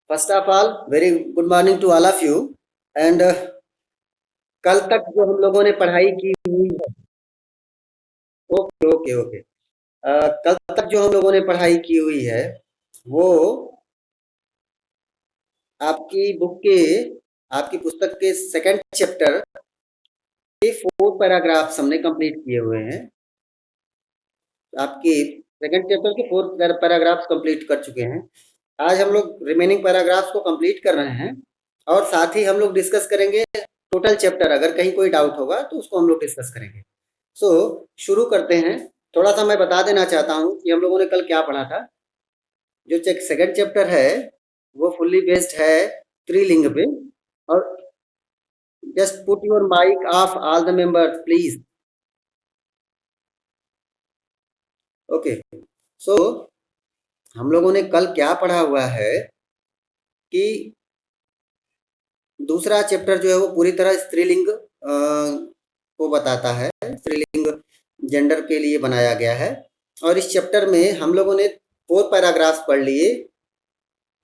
First of all very good morning to all of you and कल तक जो हम लोगों ने पढ़ाई की हुई है। Okay okay okay. कल तक जो हम लोगों ने पढ़ाई की हुई है वो आपकी बुक के आपकी पुस्तक के सेकंड चैप्टर के 4 पैराग्राफ्स हमने कंप्लीट किए हुए हैं। आपके सेकंड चैप्टर के 4 पैराग्राफ्स कंप्लीट कर चुके हैं। आज हम लोग रिमेनिंग पैराग्राफ्स को कंप्लीट कर रहे हैं और साथ ही हम लोग डिस्कस करेंगे टोटल चैप्टर। अगर कहीं कोई डाउट होगा तो उसको हम लोग डिस्कस करेंगे। सो शुरू करते हैं। थोड़ा सा मैं बता देना चाहता हूँ कि हम लोगों ने कल क्या पढ़ा था। जो सेकंड चैप्टर है वो फुल्ली बेस्ड है स्त्रीलिंग पे। और just put your mic off all the members please. Okay. So हम लोगों ने कल क्या पढ़ा हुआ है कि दूसरा चैप्टर जो है वो पूरी तरह स्त्रीलिंग को बताता है। स्त्रीलिंग जेंडर के लिए बनाया गया है और इस चैप्टर में हम लोगों ने 4 पैराग्राफ्स पढ़ लिए।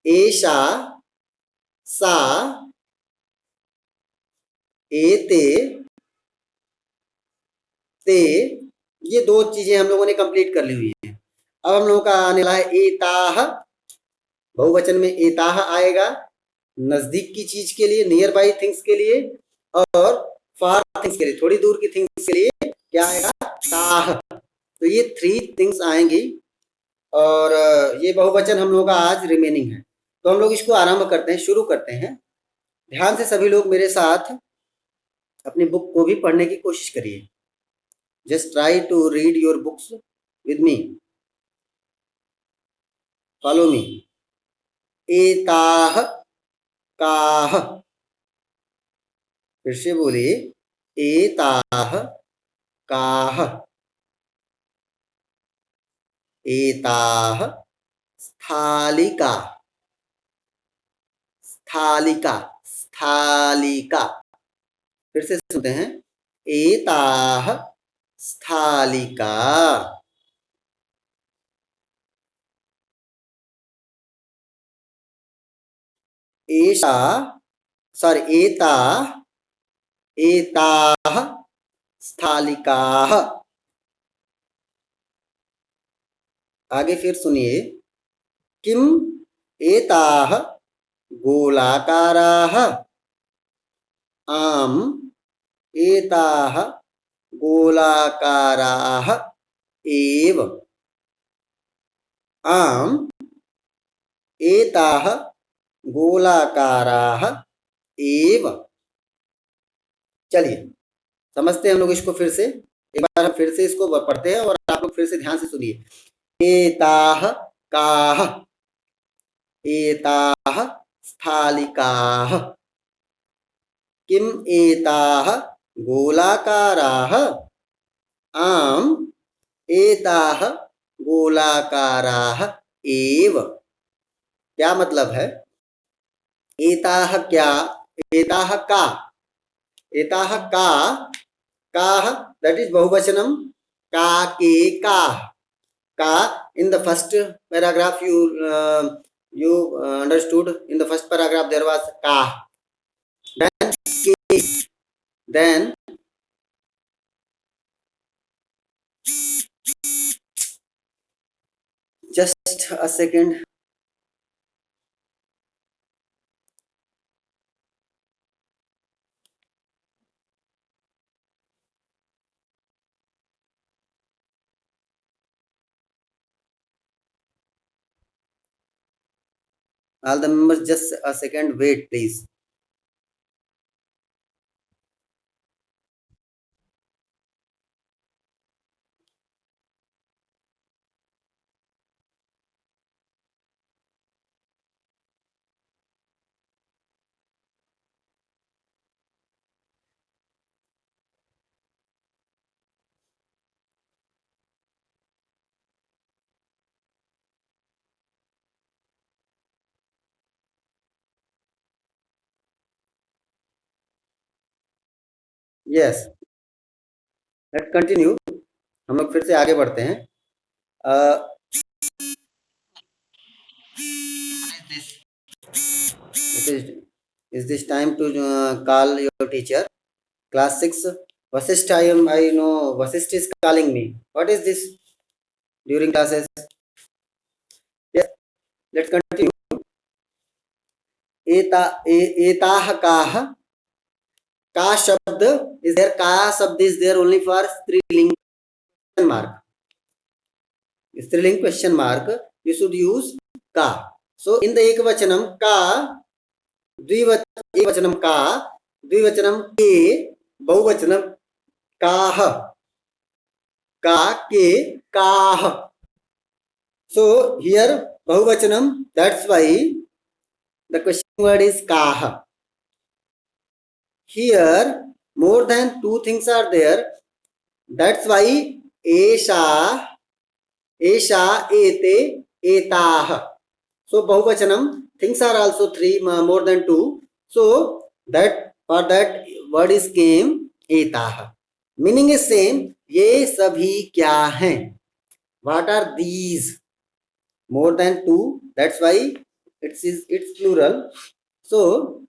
एषा, सा, एते, ते, ये 2 चीजें हम लोगों ने कंप्लीट कर ली हुई हैं। अब हम लोगों का आने वाला है एताह। बहुवचन में एताह आएगा नजदीक की चीज के लिए, नियर बाई थिंग्स के लिए, और फार थिंग्स के लिए, थोड़ी दूर की थिंग्स के लिए क्या आएगा, ताह। तो ये 3 थिंग्स आएंगी और ये बहुवचन हम लोगों का आज रिमेनिंग है। तो हम लोग इसको आरंभ करते हैं, शुरू करते हैं। ध्यान से सभी लोग मेरे साथ अपनी बुक को भी पढ़ने की कोशिश करिए। Just try to read your books with me, follow me. एताह, काह, फिर से बोलिए, एताह, काह, एताह, स्थालिका, स्थालिका, स्थालिका। फिर से सुनते हैं, एताह, स्थालिका। एषा, सॉरी, एताह, एताह, स्थालिकाः। आगे फिर सुनिए, किम एताः गोलाकाराः, आम एताः गोलाकाराः एव, आम एताः गोलाकाराः एव। चलिए समझते हैं हम लोग इसको फिर से। एक बार हम फिर से इसको पढ़ते हैं और आप लोग फिर से ध्यान से सुनिए। एताः, काः, एताः, स्थालिकाः, किम एताः गोलाकाराः, आम एताः गोलाकाराः एव। क्या मतलब है? एताः क्या, एताः का, एताः का, काः दैट इज बहुवचनम, का के काः। का in the first paragraph you understood. In the first paragraph there was ka, then ke, then just a second. All the members, just a second, wait please. Yes, let's continue. हम लोग फिर से आगे बढ़ते हैं। Is this time to call your teacher? Class 6. Vasisht, I know Vasisht is calling me. What is this during classes? Yes, let's continue. एताह काह. का शब्द is there. का शब्द is there only for स्त्रीलिंग question mark. स्त्रीलिंग question mark. You should use का. So in the ekvachanam का, एकवचनम का, द्विवचनम के, बहुवचनम काह. का के काह. So here बहुवचनम, that's why the question word is kaha. Here more than two things are there. That's why esha, ete, etah. So bahuvachanam, things are also three, more than two. So that for that word is came etah. Meaning is same. ये सभी क्या हैं? What are these? More than two. That's why it's plural. So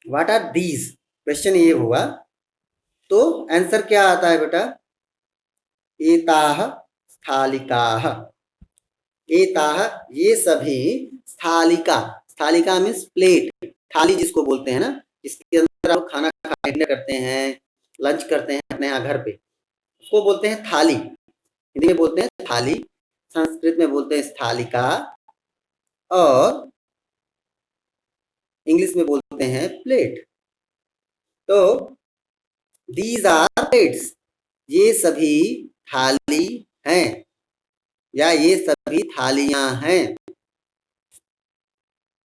what are these? Question ये हुआ तो answer क्या आता है बेटा? एताह स्थालिकाह. एताह ये सभी. स्थालिका, स्थालिका मीन्स प्लेट, थाली जिसको बोलते हैं ना, जिसके अंदर आप खाना खाने करते हैं, लंच करते हैं अपने यहाँ घर पे, उसको बोलते हैं थाली. हिंदी में बोलते हैं थाली, संस्कृत में बोलते हैं स्थालिका, और इंग्लिश में बोलते हैं प्लेट. तो दीज आर प्लेट्स. ये सभी थाली हैं, या ये सभी थालियां हैं.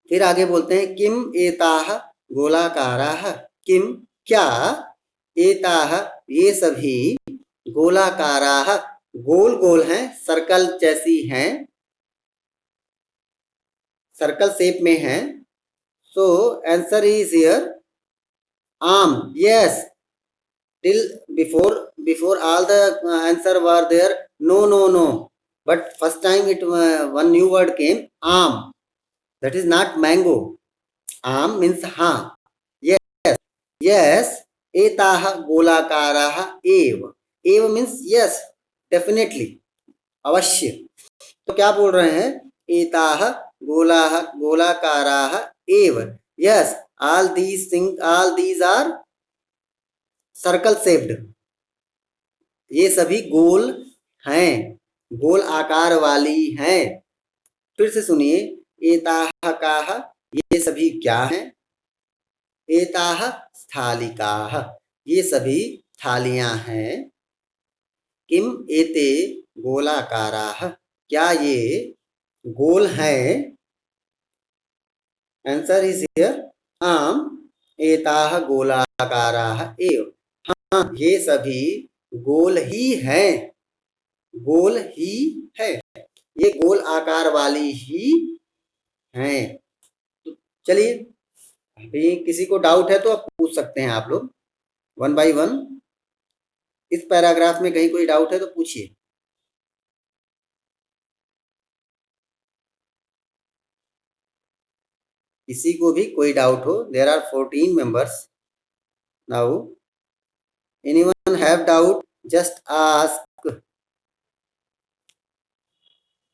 फिर आगे बोलते हैं किम एताह गोलाकाराह. किम क्या, एताह ये सभी, गोलाकाराह गोल गोल हैं, सर्कल जैसी हैं, सर्कल शेप में हैं. सो आंसर इज हियर आम. Yes, till before all the answer were there. No, but first time it one new word came, aam. That is not mango. Aam means ha. Yes, etah golakaraha ev. Ev means yes, definitely, अवश्य. तो क्या बोल रहे हैं? एताह गोलाकाराह एव. Yes, all these things, all these are circle shaped. ये सभी गोल हैं, गोल आकार वाली हैं. फिर से सुनिए. एताह काह ये सभी क्या हैं? एताह स्थालिकाह ये सभी थालियां हैं. किम एते गोलाकाराह क्या ये गोल हैं? आंसर इज हियर आम. एताह गोलाकाराह एव. हाँ, ये सभी गोल ही हैं, गोल ही है, ये गोल आकार वाली ही हैं. तो चलिए, अभी किसी को डाउट है तो आप पूछ सकते हैं आप लोग वन बाय वन. इस पैराग्राफ में कहीं कोई डाउट है तो पूछिए. किसी को भी कोई डाउट हो. There are 14 members now. Anyone have doubt? Just ask.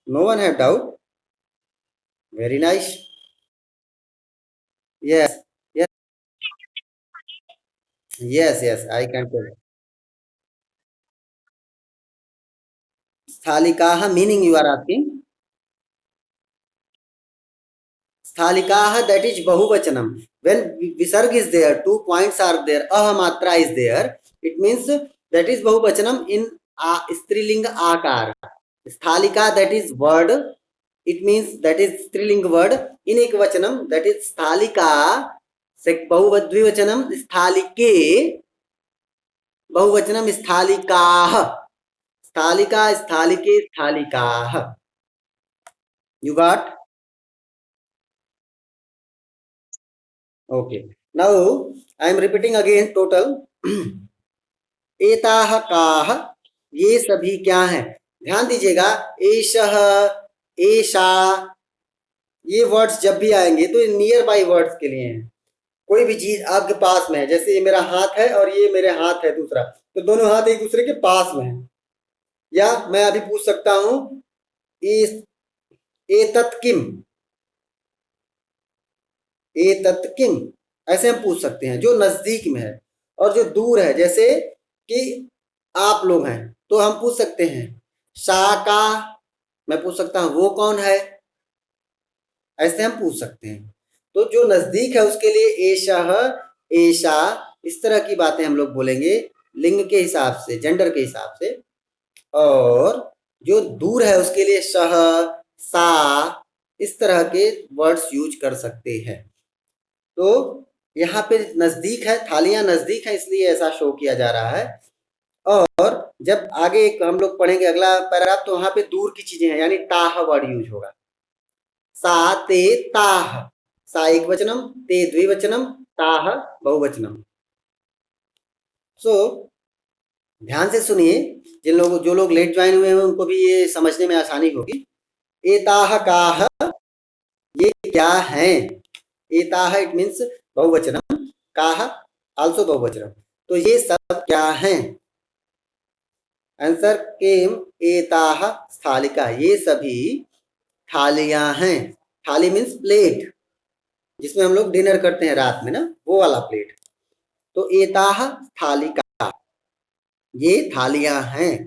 No one have doubt? Very nice. Yes, I can tell. Sthalikaah meaning you are asking? Sthalikaah, that is bahuvachanam. When visarg is there, 2 points are there, ah matra is there, it means that is bahuvachanam in strilinga akar. Sthalika, that is word, it means that is strilinga word. In ekvachanam, that is sthalika. बहुद्विवचनम स्थालिके, बहुवचनम स्थालिकाः. स्थालिका, स्थालिके, स्थालिकाः. You got? Okay. Now I am repeating again total. एताह काह ये सभी क्या हैं? ध्यान दीजिएगा. एषः, एषा, ये वर्ड्स जब भी आएंगे तो ये नियर बाई वर्ड्स के लिए हैं। कोई भी चीज आपके पास में है, जैसे ये मेरा हाथ है और ये मेरे हाथ है दूसरा, तो दोनों हाथ एक दूसरे के पास में है। या मैं अभी पूछ सकता हूं एतत् किम, एतत् किम, ऐसे हम पूछ सकते हैं जो नजदीक में है। और जो दूर है, जैसे कि आप लोग हैं तो हम पूछ सकते हैं सा का, मैं पूछ सकता हूं वो कौन है, ऐसे हम पूछ सकते हैं। तो जो नजदीक है उसके लिए एशः, एशा, इस तरह की बातें हम लोग बोलेंगे लिंग के हिसाब से, जेंडर के हिसाब से। और जो दूर है उसके लिए सह, सा, इस तरह के वर्ड्स यूज कर सकते हैं। तो यहाँ पे नजदीक है, थालियां नजदीक है इसलिए ऐसा शो किया जा रहा है। और जब आगे एक हम लोग पढ़ेंगे अगला पैराग्राफ, तो वहां पे दूर की चीजें हैं, यानी ताह वर्ड यूज होगा। सा ते ताह, सा एक वचनम, ते द्विवचनम, ताह बहुवचनम। सो ध्यान से सुनिए, जो लोग लेट ज्वाइन हुए हैं उनको भी ये समझने में आसानी होगी। एताह काह, ये क्या है। एताह इट मीन्स बहुवचनम, काह आल्सो बहुवचनम। तो ये सब क्या हैं। आंसर केम एताह स्थालिका, ये सभी थालियां हैं। थाली मीन्स प्लेट, जिसमें हम लोग डिनर करते हैं रात में ना, वो वाला प्लेट। तो एताह थालिका, ये थालियां हैं।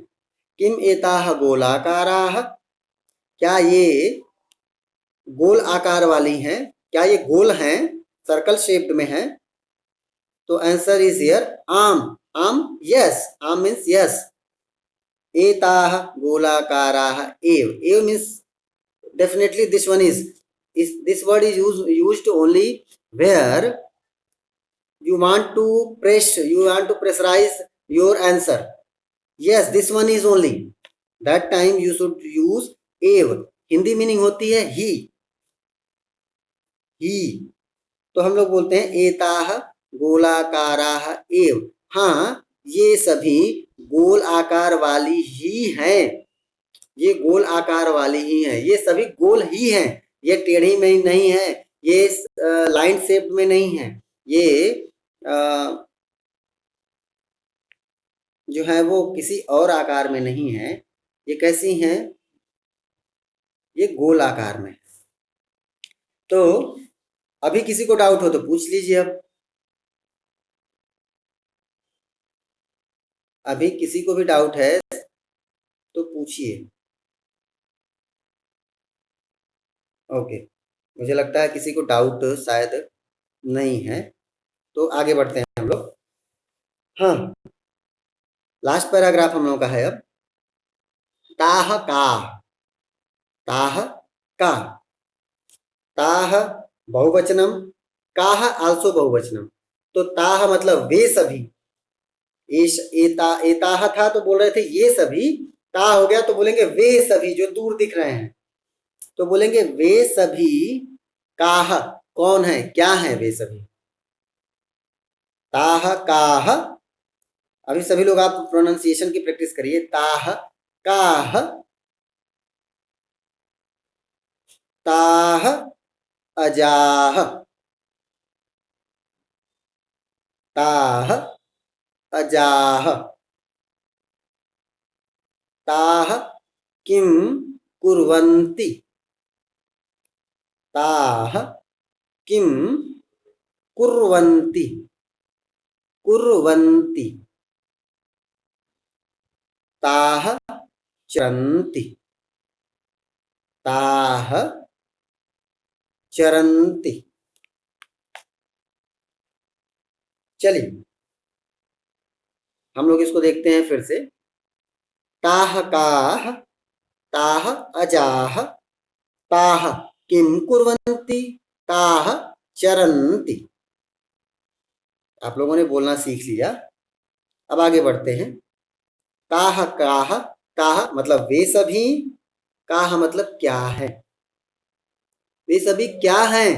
किम एताह गोलाकाराह, क्या ये गोल आकार वाली हैं, क्या ये गोल हैं, सर्कल शेप्ड में है। तो आंसर इज हियर आम, आम यस, आम मीन्स यस। एताह गोलाकाराह एव, एव means definitely this one is this word is used only where you want to pressurize your answer. Yes, this one is only, that time you should use एव। Hindi meaning होती है ही, ही। तो हम लोग बोलते हैं एताह गोलाकाराह एव, हाँ ये सभी गोल आकार वाली ही हैं, ये गोल आकार वाली ही हैं, ये सभी गोल ही हैं, ये टेढ़ी में नहीं है, ये लाइन शेप में नहीं है, ये जो है वो किसी और आकार में नहीं है। ये कैसी हैं, ये गोल आकार में। तो अभी किसी को डाउट हो तो पूछ लीजिए। अब अभी किसी को भी डाउट है तो पूछिए। ओके, मुझे लगता है किसी को डाउट शायद नहीं है, तो आगे बढ़ते हैं हम लोग। हाँ, लास्ट पैराग्राफ हम लोगों का है अब। ताह का, ताह का, ताह बहुवचनम, काह आल्सो बहुवचनम। तो ताह मतलब वे सभी, एताह था तो बोल रहे थे ये सभी, ताह हो गया तो बोलेंगे वे सभी जो दूर दिख रहे हैं, तो बोलेंगे वे सभी काह, कौन है, क्या है वे सभी। ताह काह, अभी सभी लोग आप प्रोनाउंसिएशन की प्रैक्टिस करिए। ताह काह, ताह अजाह, ताह अजाह, ताह किम कुर्वन्ति, ताह किम कुर्वन्ति, कुर्वन्ति, ताह चरन्ति, ताह चरन्ति। चलिए हम लोग इसको देखते हैं फिर से। ताह काह, ताह अजाह, ताह किम कुर्वन्ति, ताह चरन्ति। आप लोगों ने बोलना सीख लिया। अब आगे बढ़ते हैं। ताह काह, ताह मतलब वे सभी, काह मतलब क्या है, वे सभी क्या हैं।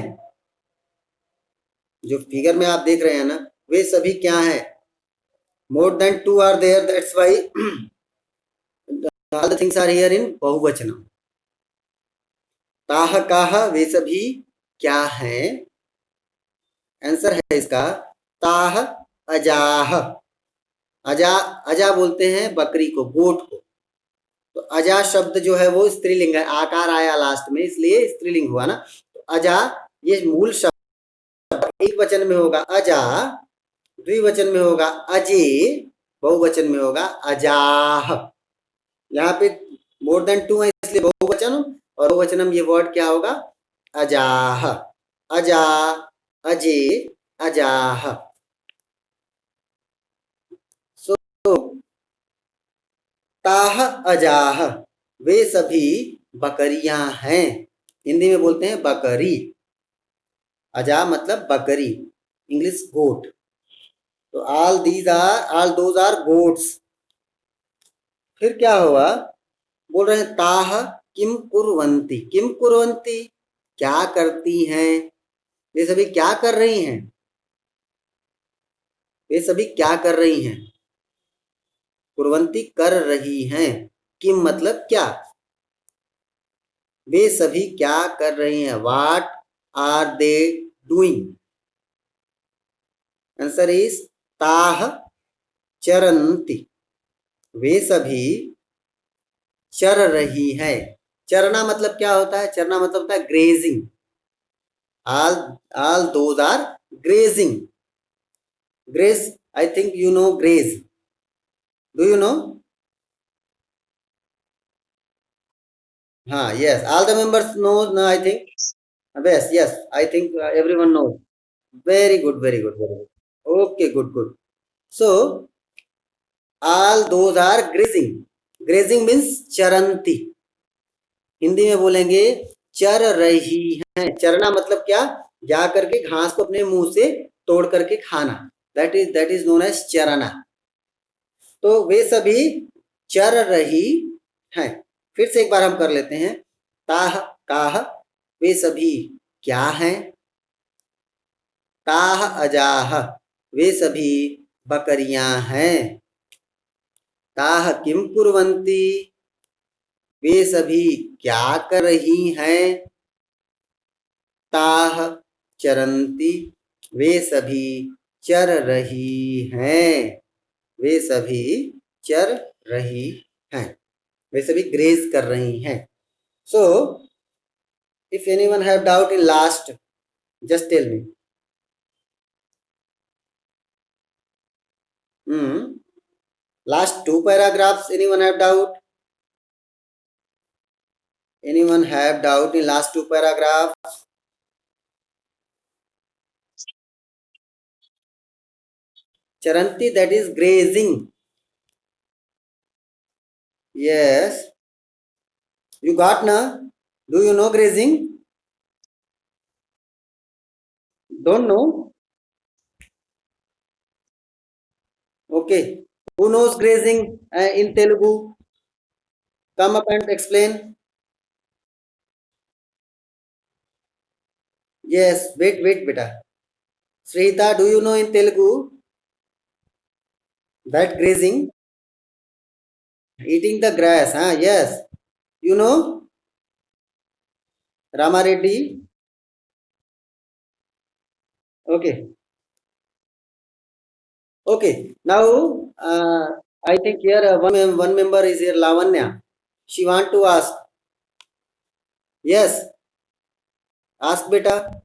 जो फिगर में आप देख रहे हैं ना, वे सभी क्या हैं। More than two are there, that's why all the things are here in बहुवचनम। ताह काह वे सभी क्या हैं? आंसर है इसका ताह अजाह। अजा अजा बोलते हैं बकरी को, गोट को। तो अजा शब्द जो है वो स्त्रीलिंग है, आकार आया लास्ट में इसलिए स्त्रीलिंग हुआ ना। तो अजा ये मूल शब्द एक वचन में होगा अजा, द्विवचन में होगा अजे, बहुवचन में होगा अजाह। यहाँ पे मोर देन टू है इसलिए बहुवचन, और बहुवचनम ये वर्ड क्या होगा? अजाह, अजा, अजे, अजाह। सो ताह अजाह वे सभी बकरियां हैं। हिंदी में बोलते हैं बकरी। अजा मतलब बकरी, इंग्लिश गोट। तो ऑल दोज आर गोट्स। फिर क्या हुआ? बोल रहे हैं ताह किम कुर्वन्ति। किम कुर्वन्ति क्या करती हैं? वे सभी क्या कर रही हैं? वे सभी क्या कर रही हैं? कुर्वन्ति कर रही हैं। किम मतलब क्या? वे सभी क्या कर रही हैं? What are they doing? Answer is ताह चरन्ति। वे सभी चर रही है। चरना मतलब क्या होता है? चरना मतलब होता है grazing. all those are grazing. Graze, I think you know graze. Do you know? हाँ, yes, all the members know, no, I think. Yes, I think everyone knows. Very good, very good, very good. Okay, good, good. So all those are grazing. Grazing means charanti. Hindi में बोलेंगे चर रही हैं। चरना मतलब क्या? जा करके घास को अपने मुंह से तोड़ करके खाना। दैट इज नोन एज चरना। तो वे सभी चर रही हैं। फिर से एक बार हम कर लेते हैं। ताह काह वे सभी क्या हैं? ताह अजाह वे सभी बकरियां हैं। ताह किम कुर्वन्ति वे सभी क्या कर रही हैं? ताह चरन्ति वे सभी चर रही हैं। वे सभी चर रही हैं। वे सभी ग्रेज कर रही हैं। So if anyone have doubt in last, just tell me. Last two paragraphs, anyone have doubt? Anyone have doubt in last two paragraphs? Charanti, that is grazing. Yes. You got na? Do you know grazing? Don't know? Okay. Who knows grazing in Telugu? Come up and explain. Yes. Wait, beta. Srihita, do you know in Telugu that grazing? Eating the grass, huh? Yes. You know? Rama Reddy? Okay. Okay. Now, I think here one member is here, Lavanya. She want to ask. Yes. Ask beta.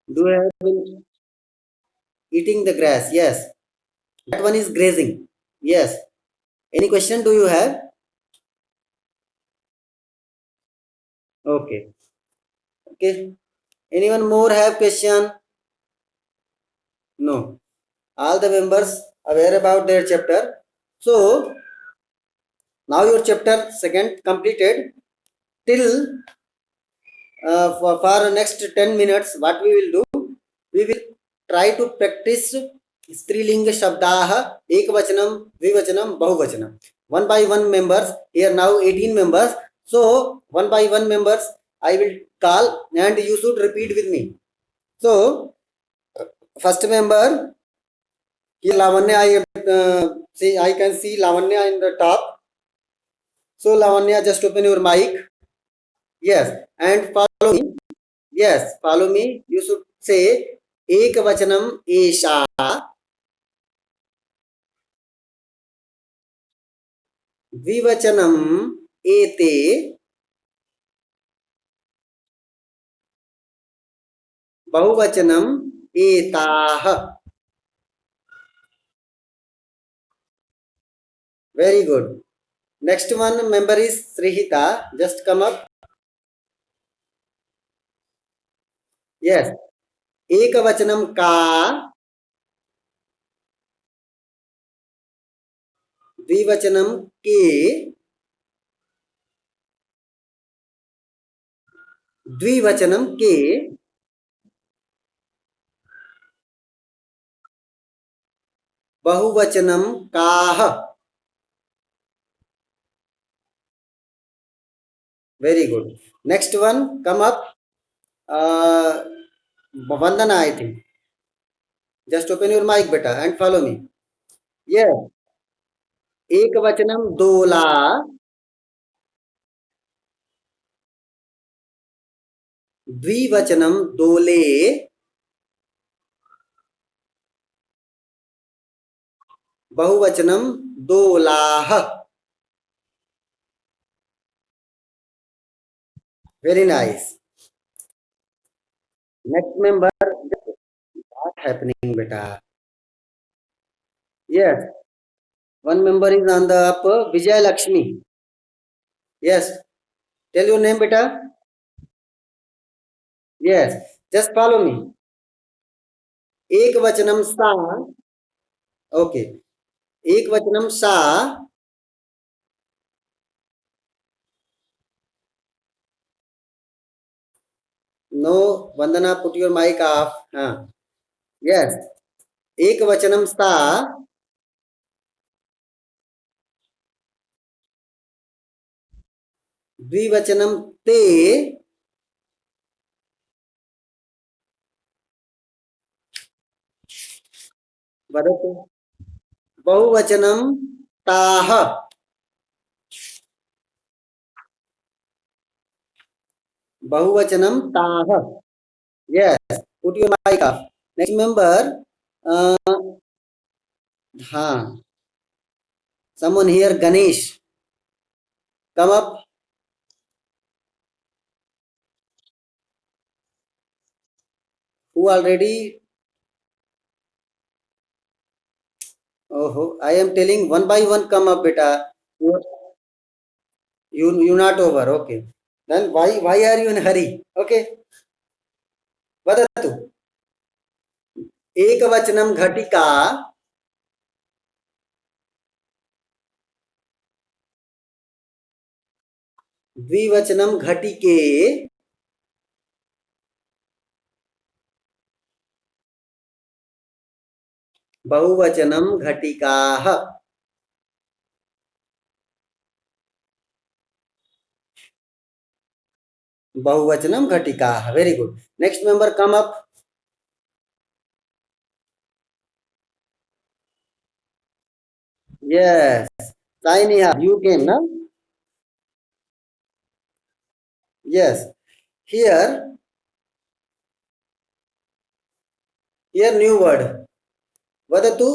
Do you have been eating the grass? Yes. That one is grazing. Yes. Any question do you have? Okay. Okay. Anyone more have question? No. All the members aware about their chapter. So now your chapter second completed. Till for next 10 minutes, what we will do? We will try to practice स्त्रीलिंग शब्दाः एकवचनम द्विवचनम बहुवचनम one by one members. Here now 18 members, so one by one members I will call and you should repeat with me. So first member, here Lavanya, I can see Lavanya in the top. So Lavanya, just open your mic. Yes, and follow me. Yes, follow me. You should say ekavachanam esha, dvivachanam ete, bahuvachanam etah. Very good. Next one member is Srihita. Just come up. Yes. Ekavachanam ka, dvivachanam ke, द्विवचनम के, बहुवचनम काह. Very good. Next one, come up. Uh, Vandana, I think. Just open your mic, beta, and follow me. Yes. एक वचनम दोला, द्विवचनम दोले, बहुवचनम दोलाह. Very nice. Next member, what happening, beta? Yes. One member is on the up, Vijay Lakshmi. Yes. Tell your name, beta. Yes. Just follow me. एक वचनम सा. Okay. एक वचनम सा. No, Vandana, put your mic off. Yes. एक वचनम सा, द्विवचनम ते, वदतु. बहुवचनम ताह. बहुवचनम ताह. Yes. Put your mic off. Next member. Uh, हाँ. Someone here, Ganesh. Come up. Who already? Oh, I am telling one by one. Come up, beta. You not over. Okay. Then why are you in hurry? Okay. वदतु. एकवचनम घटिका, द्विवचनम घटिके, बहुवचनम घटिकाः. बहुवचनम घटिकाः. Very good. Next member come up. Yes. Taineha, you came, na? Yes. Here new word. वदतु.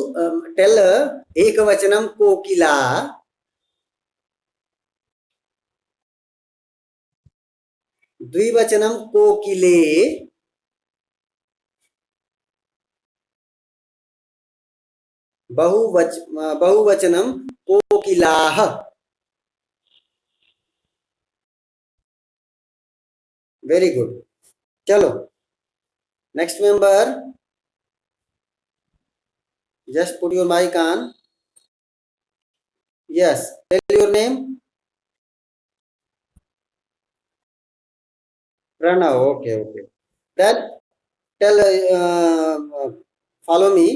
Tell एकवचनम कोकिला, द्विवचनम कोकिले, बहुवचनम कोकिलाः. Very good. चलो. Next member. Just put your mic on. Yes. Tell your name. Pranav. Okay. Okay. Then tell. Follow me.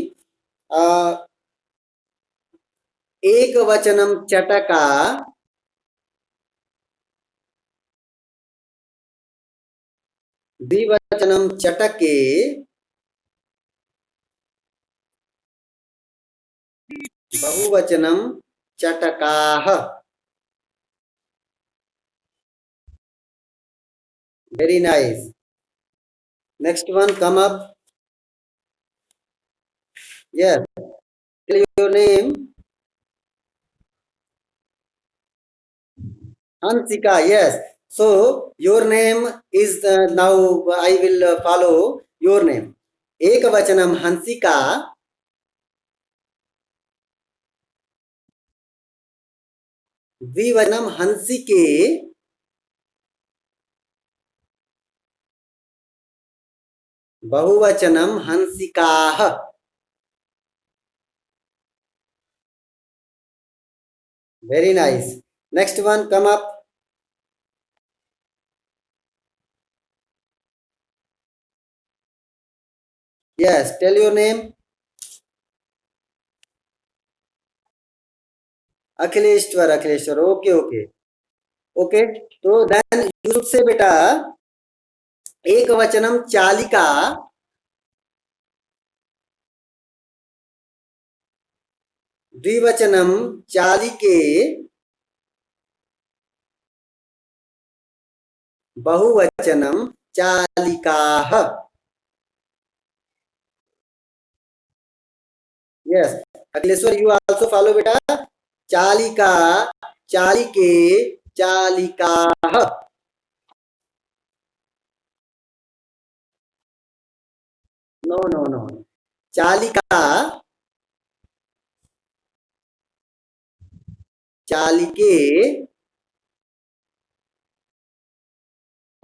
एक वचनम चटका, द्विवचनम चटके, बहुवचनम चटकाः. Very nice. Next one, come up. Yes. Tell your name. Hansika. Yes. So your name is now. I will follow your name. Ekavachanam Hansika. द्विवचनम हंसिके. बहुवचनम हंसिकाः. Very nice. Next one, come up. Yes, tell your name. Akhileshwar. Akhileshwar. Okay okay. Okay. तो then you should say बेटा एक वचनम चालिका. द्विवचनम चालिके. बहुवचनम चालिकाः. Yes. Akhileshwar you also follow बेटा. चालिका, चालिके, चालिकाः. No no no. चालिका, चालिके,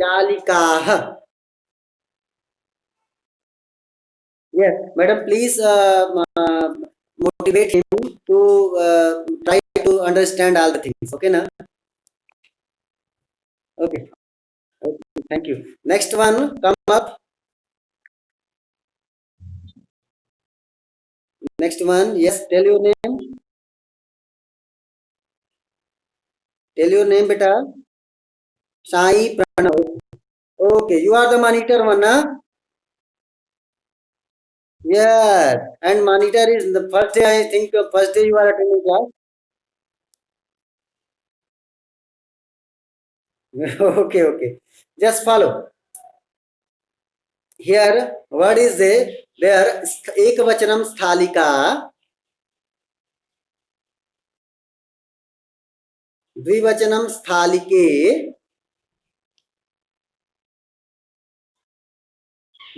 चालिकाः. Yes, madam, please motivate him to try to understand all the things. Okay, na? Okay. Okay. Thank you. Next one, come up. Next one, yes, tell your name. Tell your name, beta. Sai Pranav. Okay, you are the monitor one, na? Yes, and monitor is the first day. I think first day you are attending class. Okay, okay. Just follow. Here, what is there? Ekavachanam sthalika. द्विवचनम स्थालिके.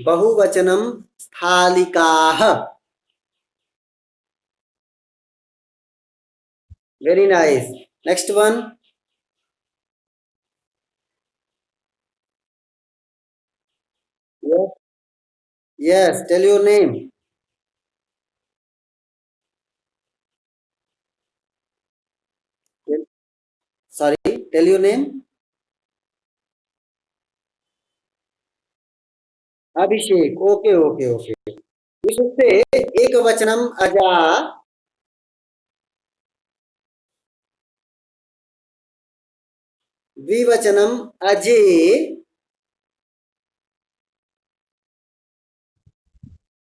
बहुवचनम स्थालिकाः. Very nice. Next one. Yes. Yes. Tell your name. Sorry. Tell your name. Abhishek. Okay. Okay. Okay. You should say ekavachanam aja. द्विवचनम अजे.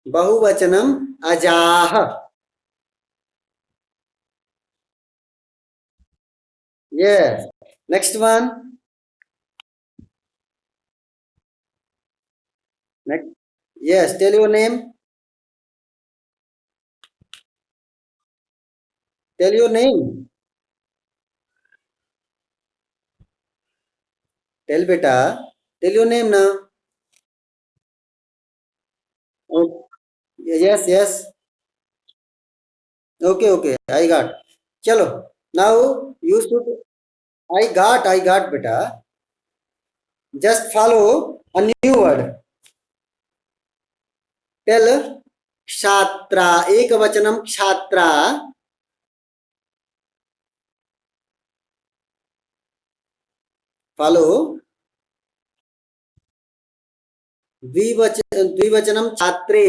बहुवचनम अजाः. Yes. Next one. Next. Yes. Tell your name. Tell your name. Tell beta. Tell your name now. Oh, yes. Yes. Okay. Okay. I got. Chalo. Now you should. I got beta. Just follow a new word. Tell क्षात्रा. एक वचनम क्षात्रा. Follow. द्विवचनम छात्रे.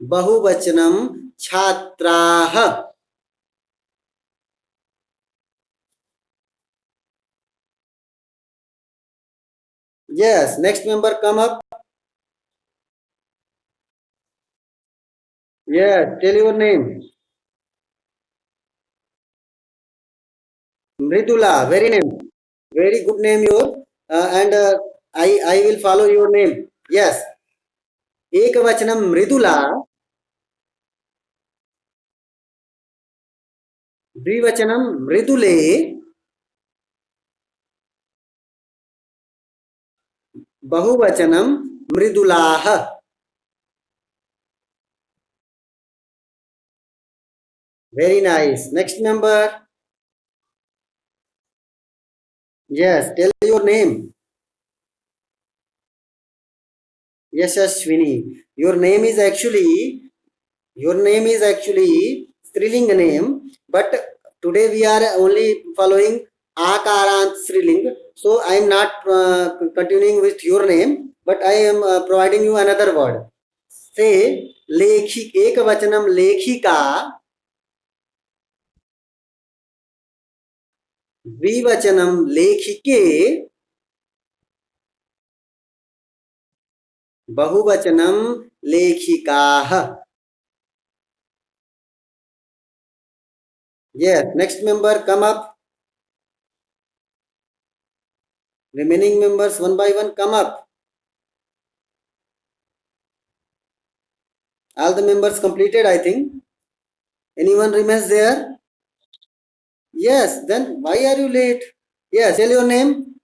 बहुवचनम छात्राः. Yes. Next member come up. Yes. Tell your name. Mridula, very name, very good name your, and I will follow your name. Yes, ekavachanam mridula, द्विवचनम मृदुले, बहुवचनम मृदुलाः. Very nice. Next member. Yes, tell your name. Yes, Ashwini. Your name is actually Striling name, but today we are only following Akarant Striling. So I am not continuing with your name, but I am providing you another word. Say lekhi ek vachanam lekhika, द्विवचनम लेखिके, बहुवचनम लेखिकाः. Yes, next member come up. Remaining members one by one come up. All the members completed, I think. Anyone remains there? Yes, then why are you late? Yes, tell your name.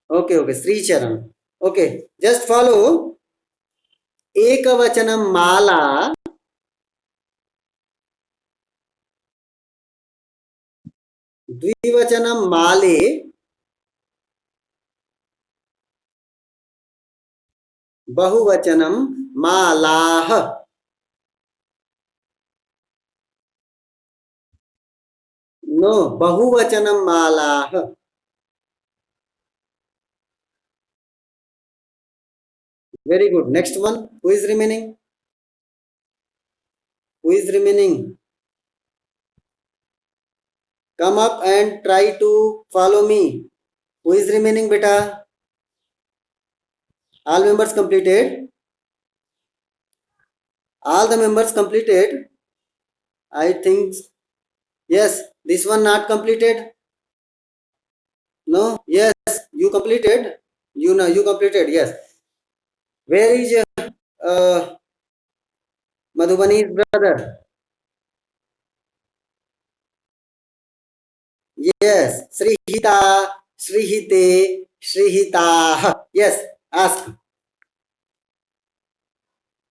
Okay, okay, Sri Charan. Okay, just follow. Ekavachanam mala, द्विवचनम Male, बहुवचनम मालाः. No, बहुवचनम मालाः. Very good. Next one. Who is remaining? Who is remaining? Come up and try to follow me. Who is remaining, beta? All members completed. All the members completed. I think yes. This one not completed. No. Yes, you completed. You know you completed. Yes. Where is Madhubani's brother? Yes. Srihita, Srihite, Srihita. Yes. Ask.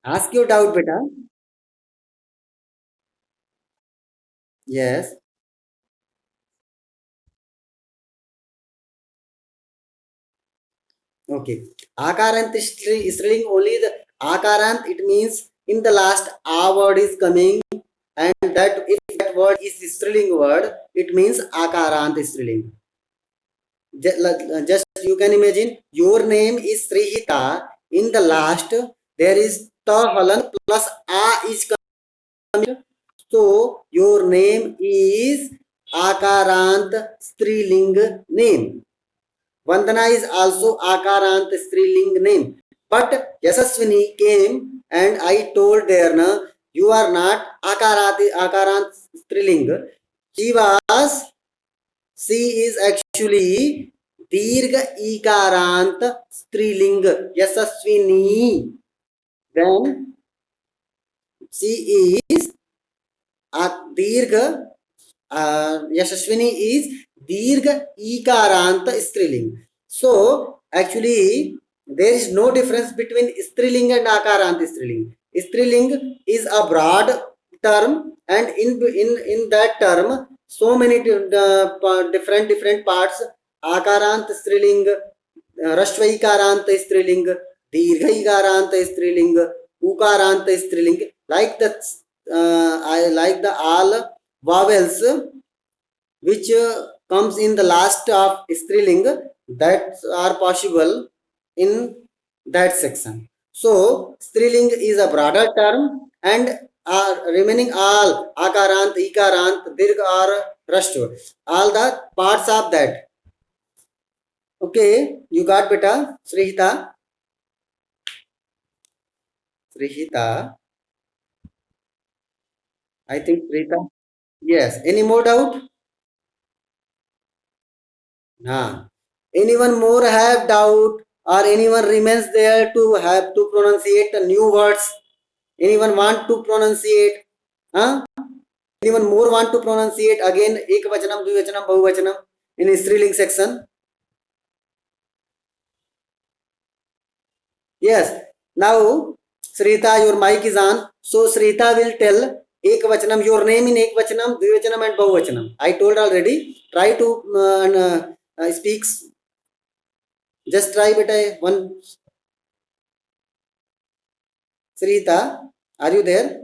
Ask your doubt, beta. Yes. Okay. Akarant is Striling only the Akarant, it means in the last A word is coming, and that if that word is Striling word, it means Akarant Striling. Just you can imagine your name is Srihita. In the last there is Ta Halan plus A is coming. So your name is Akarant Striling name. Vandana is also Akarant Striling name. But Yasaswini came and I told there, na, you are not Akarant Striling. She was, she is actually Dirgha Ikarant Striling. Yasaswini. Then she is Dirgha, Yashaswini is Dirgha Ikaranta Striling. So actually there is no difference between Striling and Akaranta Striling. Striling is a broad term, and in that term so many different parts. Akarant Striling, Rashvaikarant Striling, Dirghaikarant Striling, Ukarant Striling, like the I like the all vowels which comes in the last of Striling that are possible in that section. So Striling is a broader term, and remaining all Akarant, Ikarant, Dirgha or Rashtra, all the parts of that. Okay, you got beta, Srihita. Srihita, I think Srihita. Yes. Any more doubt? Anyone more have doubt, or anyone remains there to have to pronunciate the new words? Anyone want to pronunciate? Huh? Anyone more want to pronunciate again ekvachanam, dvivachanam, bahuvachanam in Striling section? Yes. Now, Srita, your mic is on. So Srita will tell ekvachanam, your name in ekvachanam, dvivachanam and bahuvachanam. I told already. Try to speaks. Just try beta one. Srita, are you there?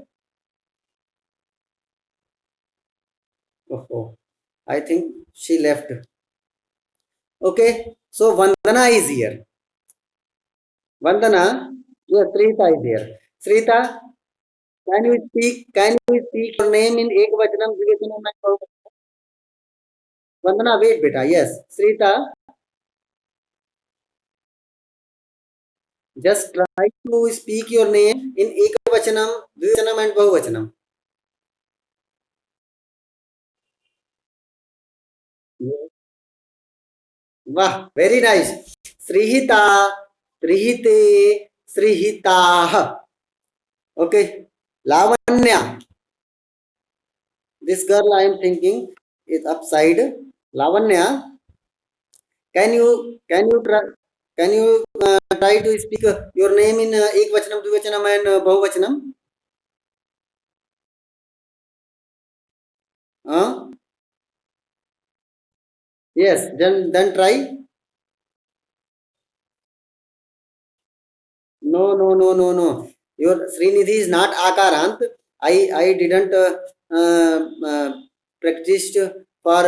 Oh, I think she left. Okay. So Vandana is here. Vandana, yes, Srita is here. Srita, can you speak your name in ekvachanam, dvivachanam and bahuvachanam? Vandana, wait beta. Yes. Srita, just try to speak your name in ekvachanam, dvivachanam and bahuvachanam. Wow, very nice. Srihita, Srihite, Srihitah. Okay. Lavanya. This girl I am thinking is upside. Lavanya, can you try to speak your name in ekvachanam, dvivachanam and bahuvachanam? Uh, yes, then try. No. Your Srinidhi is not Akarant. I didn't uh, practiced for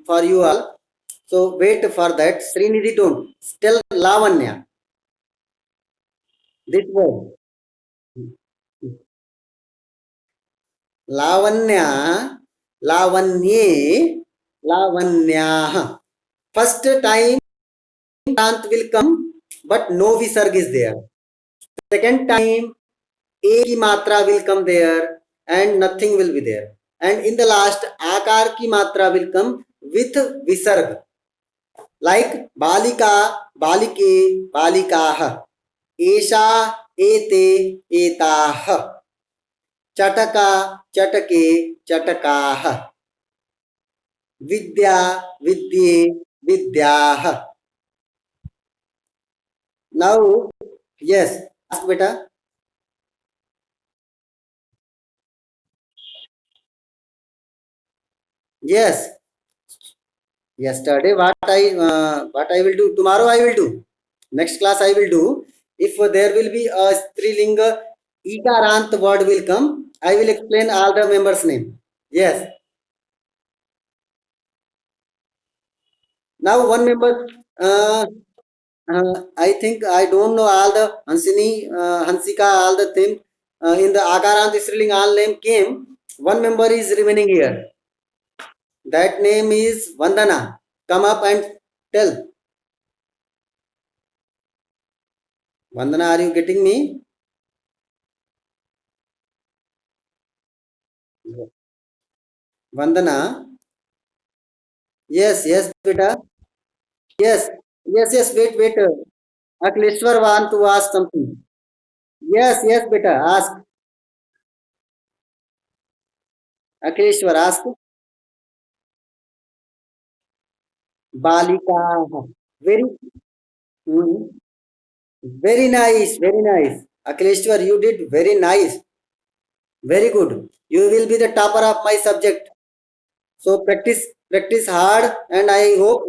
for you all. So wait for that. Srinidhi don't. Tell Lavanya. This word. Lavanya, Lavanye, Lavanya. First time Prant will come, but no visarg is there. Second time A ki matra will come there and nothing will be there. And in the last, Akar ki matra will come with visarg. Like Balika, Balike, Balikaha. Esha, Ete, Etaha. Chataka, Chatake, Chatakaha. Vidya, Vidye, Vidyaha. Now, yes, ask beta. Yes, yesterday what I will do tomorrow I will do next class I will do if there will be a strilinga ikarant word will come I will explain all the members name. Yes, now one member uh, I think I don't know all the Hansini Hansika all the thing in the Akarant Striling all name came. One member is remaining here. That name is Vandana. Come up and tell. Vandana, are you getting me? Vandana. Yes, beta. Yes, yes. Wait. Akleshwar want to ask something. Yes, beta. Ask. Akleshwar, ask. Balika. Very, mm, very nice, very nice. Akleshwar, you did very nice. Very good. You will be the topper of my subject. So practice hard, and I hope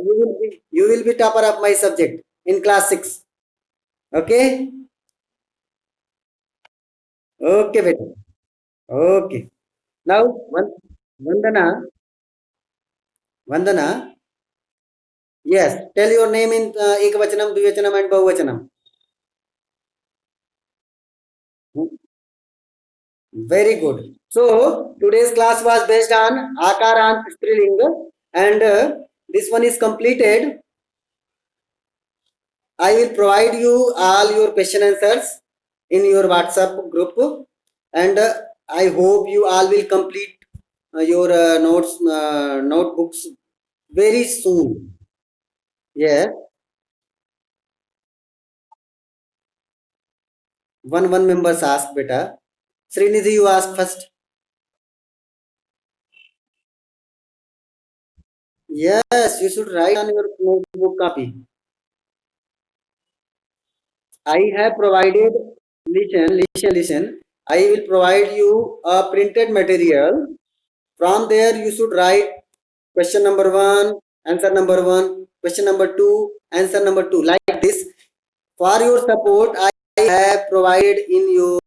you will be topper of my subject in class 6. Okay? Okay, beta. Okay. Now, Vandana, Vandana, yes, tell your name in Ekvachanam, Dvivachanam and Bahuvachanam. Very good. So, today's class was based on Akarant Strilinga and this one is completed. I will provide you all your question answers in your WhatsApp group and I hope you all will complete your notebooks very soon. Yeah, one members ask beta. Srinidhi, you ask first. Yes, you should write on your notebook copy. I have provided, listen. I will provide you a printed material. From there, you should write question number one, answer number one, question number two, answer number two. Like this. For your support, I have provided in your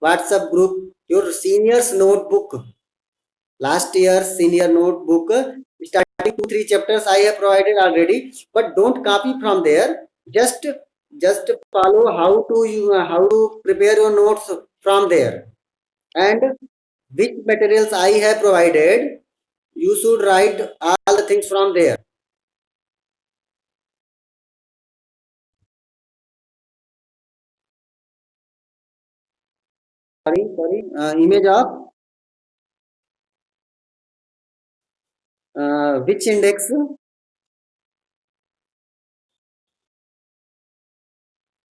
WhatsApp group your seniors notebook. Last year senior notebook, starting 2 3 chapters I have provided already, but don't copy from there. Just just follow how to how to prepare your notes from there, and which materials I have provided, you should write all the things from there. Sorry, image of which index?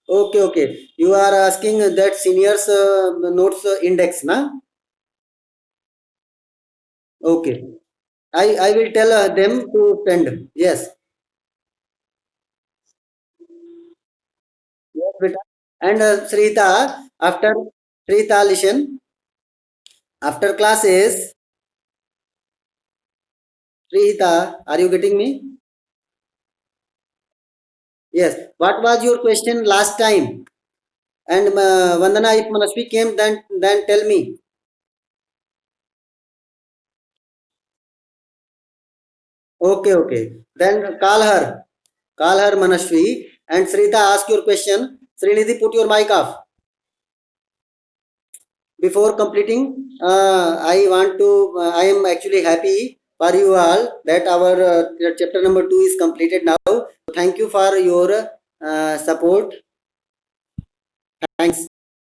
Okay, you are asking that seniors notes index na? Okay, I will tell them to send. Yes. Yes, beta. And Srita, listen. After classes, Srita, are you getting me? Yes. What was your question last time? And Vandana, if Manashwi came, then tell me. Okay. Then call her Manashwi, and Srita, ask your question. Srinidhi, put your mic off. Before completing, I am actually happy for you all that our chapter number 2 is completed now. Thank you for your support. Thanks.